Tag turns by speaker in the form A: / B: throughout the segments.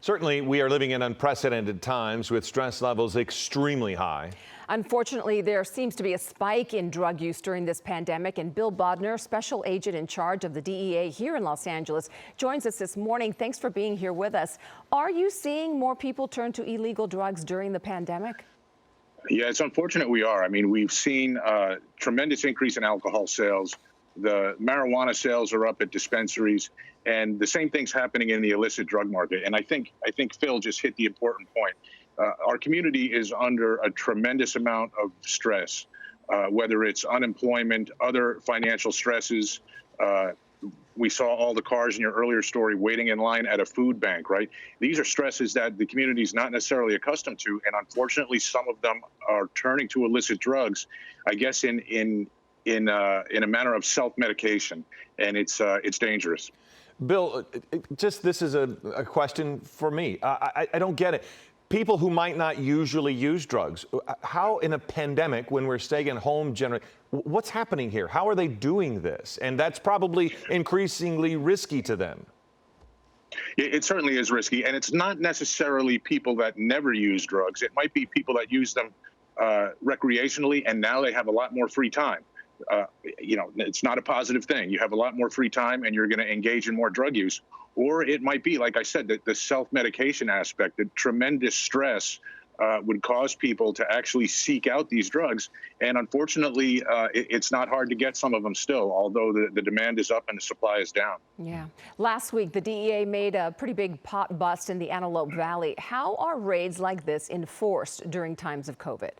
A: Certainly, we are living in unprecedented times with stress levels extremely high.
B: Unfortunately, there seems to be a spike in drug use during this pandemic, and Bill Bodner, special agent in charge of the DEA here in Los Angeles, joins us this morning. Thanks for being here with us. Are you seeing more people turn to illegal drugs during the pandemic?
C: Yeah, it's unfortunate we are. I mean, we've seen a tremendous increase in alcohol sales. The marijuana sales are up at dispensaries, and the same thing's happening in the illicit drug market. And I think Phil just hit the important point. Our community is under a tremendous amount of stress, whether it's unemployment, other financial stresses. We saw all the cars in your earlier story waiting in line at a food bank, right? These are stresses that the community is not necessarily accustomed to, and unfortunately, some of them are turning to illicit drugs, I guess, in a manner of self-medication, and it's dangerous.
A: Bill, this is a question for me. I don't get it. People who might not usually use drugs, how in a pandemic when we're staying at home generally, what's happening here? How are they doing this? And that's probably increasingly risky to them.
C: It certainly is risky, and it's not necessarily people that never use drugs. It might be people that use them recreationally, and now they have a lot more free time. It's not a positive thing. You have a lot more free time and you're going to engage in more drug use. Or it might be, like I said, the self-medication aspect, the tremendous stress would cause people to actually seek out these drugs. And unfortunately, it's not hard to get some of them still, although the demand is up and the supply is down.
B: Yeah. Last week, the DEA made a pretty big pot bust in the Antelope Valley. How are raids like this enforced during times of COVID?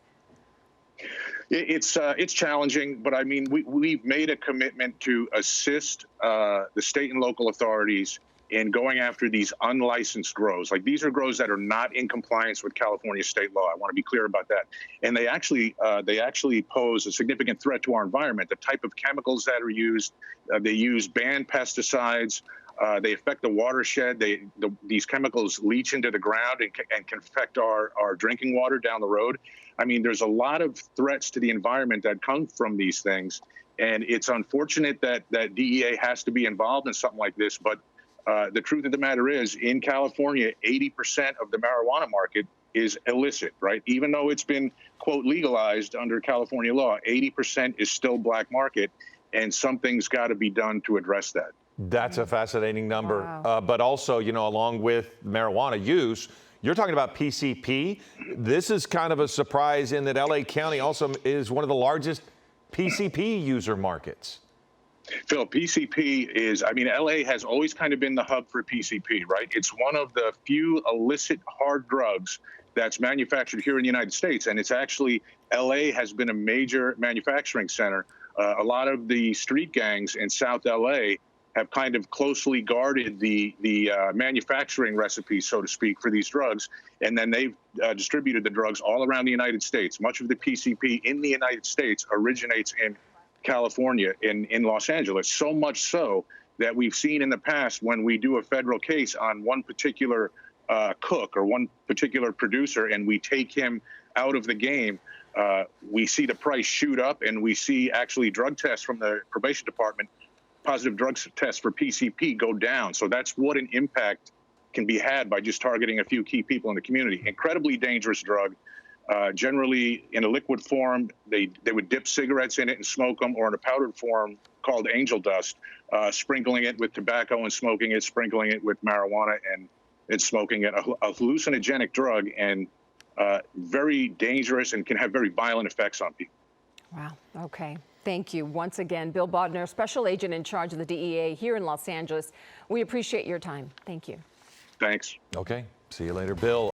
C: It's challenging, but I mean, we've made a commitment to assist the state and local authorities in going after these unlicensed grows. Like, these are grows that are not in compliance with California state law. I want to be clear about that. And they actually pose a significant threat to our environment. The type of chemicals that are used, they use banned pesticides. They affect the watershed. These chemicals leach into the ground and can affect our drinking water down the road. I mean, there's a lot of threats to the environment that come from these things. And it's unfortunate that DEA has to be involved in something like this. But the truth of the matter is, in California, 80% of the marijuana market is illicit, right? Even though it's been, quote, legalized under California law, 80% is still black market. And something's got to be done to address that.
A: That's a fascinating number.
B: Wow.
A: But also, along with marijuana use, you're talking about PCP. This is kind of a surprise in that LA County also is one of the largest PCP user markets.
C: Phil, PCP is, I mean, LA has always kind of been the hub for PCP, right? It's one of the few illicit hard drugs that's manufactured here in the United States. And it's actually, LA has been a major manufacturing center. A lot of the street gangs in South LA have kind of closely guarded the manufacturing recipes, so to speak, for these drugs. And then they've distributed the drugs all around the United States. Much of the PCP in the United States originates in California, in Los Angeles, so much so that we've seen in the past when we do a federal case on one particular cook or one particular producer and we take him out of the game, we see the price shoot up, and we see actually drug tests from the probation department, positive drug tests for PCP, go down. So that's what an impact can be had by just targeting a few key people in the community. Incredibly dangerous drug. Generally in a liquid form, they would dip cigarettes in it and smoke them, or in a powdered form called angel dust, sprinkling it with tobacco and smoking it, sprinkling it with marijuana and smoking it. A hallucinogenic drug, and very dangerous, and can have very violent effects on people.
B: Wow. Okay. Thank you once again, Bill Bodner, special agent in charge of the DEA here in Los Angeles. We appreciate your time. Thank you.
C: Thanks.
A: Okay. See you later, Bill.